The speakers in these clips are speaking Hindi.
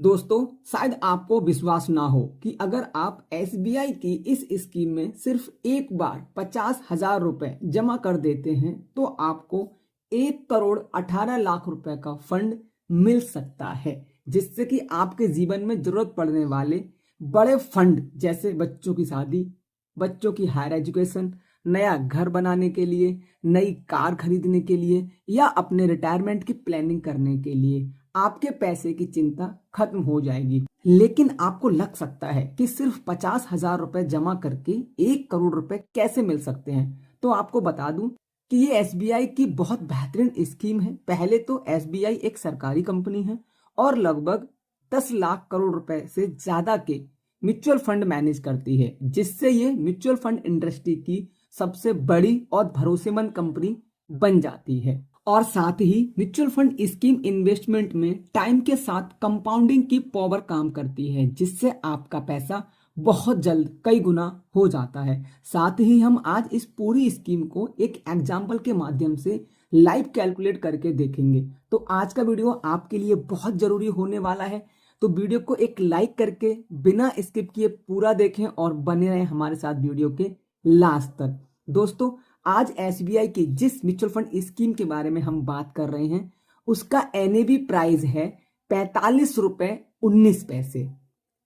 दोस्तों, शायद आपको विश्वास ना हो कि अगर आप एसबीआई की इस स्कीम में सिर्फ एक बार 50,000 रुपए जमा कर देते हैं तो आपको 1,18,00,000 रुपए का फंड मिल सकता है, जिससे कि आपके जीवन में जरूरत पड़ने वाले बड़े फंड जैसे बच्चों की शादी, बच्चों की हायर एजुकेशन, नया घर बनाने के लिए, नई कार खरीदने के लिए या अपने रिटायरमेंट की प्लानिंग करने के लिए आपके पैसे की चिंता खत्म हो जाएगी। लेकिन आपको लग सकता है कि सिर्फ 50,000 रुपए जमा करके 1 करोड़ रुपए कैसे मिल सकते हैं। तो आपको बता दूं कि ये एसबीआई की बहुत बेहतरीन स्कीम है। पहले तो एसबीआई एक सरकारी कंपनी है और लगभग 10 लाख करोड़ रुपए से ज्यादा के म्यूचुअल फंड मैनेज करती है, जिससे ये म्यूचुअल फंड इंडस्ट्री की सबसे बड़ी और भरोसेमंद कंपनी बन जाती है। और साथ ही म्यूचुअल फंड स्कीम इन्वेस्टमेंट में टाइम के साथ कंपाउंडिंग की पावर काम करती है, जिससे आपका पैसा बहुत जल्द कई गुना हो जाता है। साथ ही हम आज इस पूरी स्कीम को एक एग्जाम्पल के माध्यम से लाइव कैलकुलेट करके देखेंगे। तो आज का वीडियो आपके लिए बहुत जरूरी होने वाला है, तो वीडियो को एक लाइक करके बिना स्किप किए पूरा देखें और बने रहें हमारे साथ वीडियो के लास्ट तक। दोस्तों, आज एसबीआई की जिस म्यूचुअल फंड स्कीम के बारे में हम बात कर रहे हैं उसका एनएवी प्राइस है 45 रुपए 19 पैसे।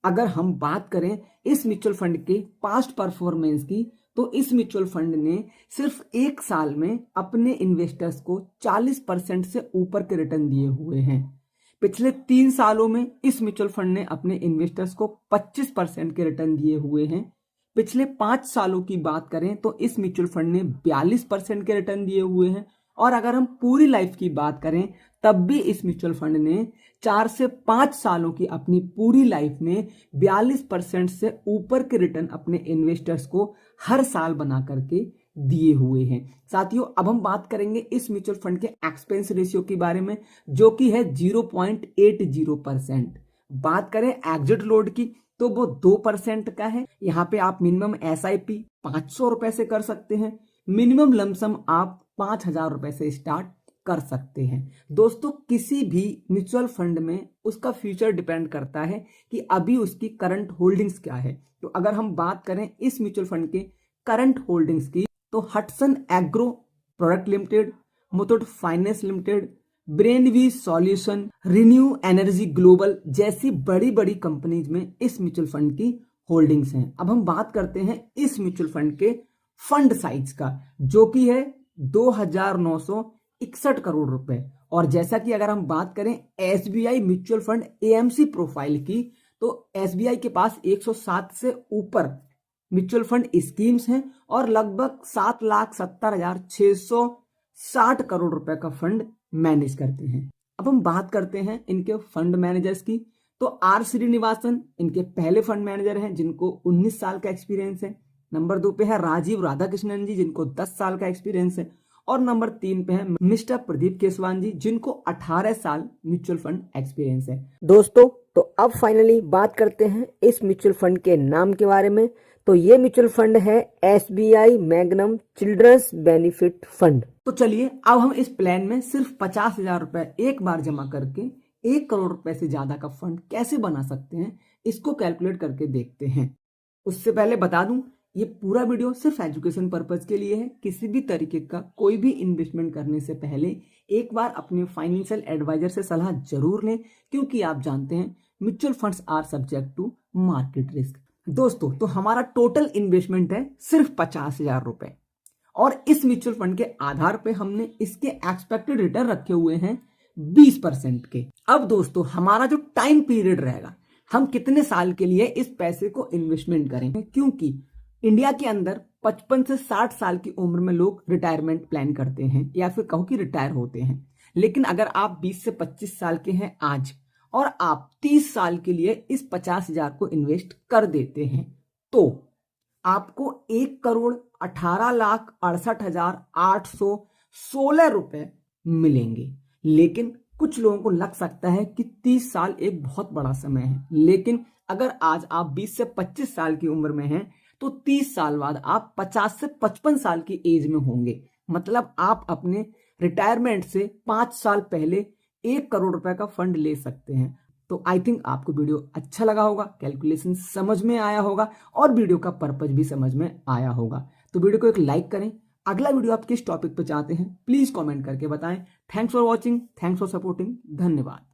अगर हम बात करें इस म्यूचुअल फंड के पास्ट परफॉर्मेंस की, तो इस म्यूचुअल फंड ने सिर्फ एक साल में अपने इन्वेस्टर्स को 40% से ऊपर के रिटर्न दिए हुए हैं। पिछले 3 सालों में इस म्यूचुअल फंड ने अपने इन्वेस्टर्स को 25% के रिटर्न दिए हुए हैं। पिछले 5 सालों की बात करें तो इस म्यूचुअल फंड ने 42% के रिटर्न दिए हुए हैं। और अगर हम पूरी लाइफ की बात करें तब भी इस म्यूचुअल फंड ने 4 से 5 सालों की अपनी पूरी लाइफ में 42% से ऊपर के रिटर्न अपने इन्वेस्टर्स को हर साल बना करके दिए हुए हैं। साथियों, अब हम बात करेंगे इस म्यूचुअल फंड के एक्सपेंस रेशियो के बारे में, जो कि है 0.80%। बात करें एग्जिट लोड की तो वो 2% का है। यहाँ पे आप मिनिमम एसआईपी 500 रुपए से कर सकते हैं। मिनिमम लमसम आप 5,000 रुपए से स्टार्ट कर सकते हैं। दोस्तों, किसी भी म्यूचुअल फंड में उसका फ्यूचर डिपेंड करता है कि अभी उसकी करंट होल्डिंग्स क्या है। तो अगर हम बात करें इस म्यूचुअल फंड के करंट होल्डिंग्स की, तो Hatsun agro product limited, Muthoot finance limited, Brainbees solution, renew energy global जैसी बड़ी बड़ी कंपनीज में इस म्यूचुअल फंड की होल्डिंग्स हैं। अब हम बात करते हैं इस म्यूचुअल फंड के फंड साइज का, जो कि है 2,961 करोड़ रुपए। और जैसा कि अगर हम बात करें SBI mutual fund AMC profile की, तो एसबीआई के पास 107 से ऊपर म्यूचुअल फंड स्कीम्स हैं और लगभग 7,70,660 करोड़ रुपए का फंड मैनेज करते हैं। अब हम बात करते हैं इनके फंड मैनेजर्स की, तो आर श्रीनिवासन इनके पहले फंड मैनेजर हैं जिनको 19 साल का एक्सपीरियंस है। नंबर 2 पे है राजीव राधाकृष्णन जी, जिनको 10 साल का एक्सपीरियंस है। और नंबर 3 पे है मिस्टर प्रदीप केसवान जी, जिनको 18 साल म्यूचुअल फंड एक्सपीरियंस है। दोस्तों, तो अब फाइनली बात करते हैं इस म्यूचुअल फंड के नाम के बारे में। तो ये म्यूचुअल फंड है SBI Magnum children's benefit fund. तो चलिए अब हम इस प्लान में सिर्फ 50,000 रुपए एक बार जमा करके 1 करोड़ रुपए से ज्यादा का फंड कैसे बना सकते हैं, इसको कैलकुलेट करके देखते हैं। उससे पहले बता दूं, ये पूरा वीडियो सिर्फ एजुकेशन पर्पज के लिए है। किसी भी तरीके का कोई भी इन्वेस्टमेंट करने से पहले एक बार अपने फाइनेंशियल एडवाइजर से सलाह जरूर लें, क्योंकि आप जानते हैं mutual funds are subject to market risk. दोस्तों, तो हमारा टोटल इन्वेस्टमेंट है सिर्फ 50,000 रुपए और इस म्यूचुअल फंड के आधार पे हमने इसके एक्सपेक्टेड रिटर्न रखे हुए हैं 20% के। अब दोस्तों, हमारा जो टाइम पीरियड रहेगा, हम कितने साल के लिए इस पैसे को इन्वेस्टमेंट करेंगे, क्योंकि इंडिया के अंदर 55 से 60 साल की उम्र में लोग रिटायरमेंट प्लान करते हैं या फिर कहो कि रिटायर होते हैं। लेकिन अगर आप 20 से 25 साल के हैं आज और आप 30 साल के लिए इस 50,000 को इन्वेस्ट कर देते हैं, तो आपको 1,18,68,816 रुपए मिलेंगे। लेकिन कुछ लोगों को लग सकता है कि 30 साल एक बहुत बड़ा समय है, लेकिन अगर आज आप 20 से 25 साल की उम्र में हैं तो 30 साल बाद आप 50 से 55 साल की एज में होंगे। मतलब आप अपने रिटायरमेंट से 5 साल पहले 1 करोड़ रुपए का फंड ले सकते हैं। तो आई थिंक आपको वीडियो अच्छा लगा होगा, कैलकुलेशन समझ में आया होगा और वीडियो का पर्पज भी समझ में आया होगा। तो वीडियो को एक लाइक करें। अगला वीडियो आप किस टॉपिक पर चाहते हैं प्लीज कमेंट करके बताएं। Thanks for watching, thanks for supporting, धन्यवाद।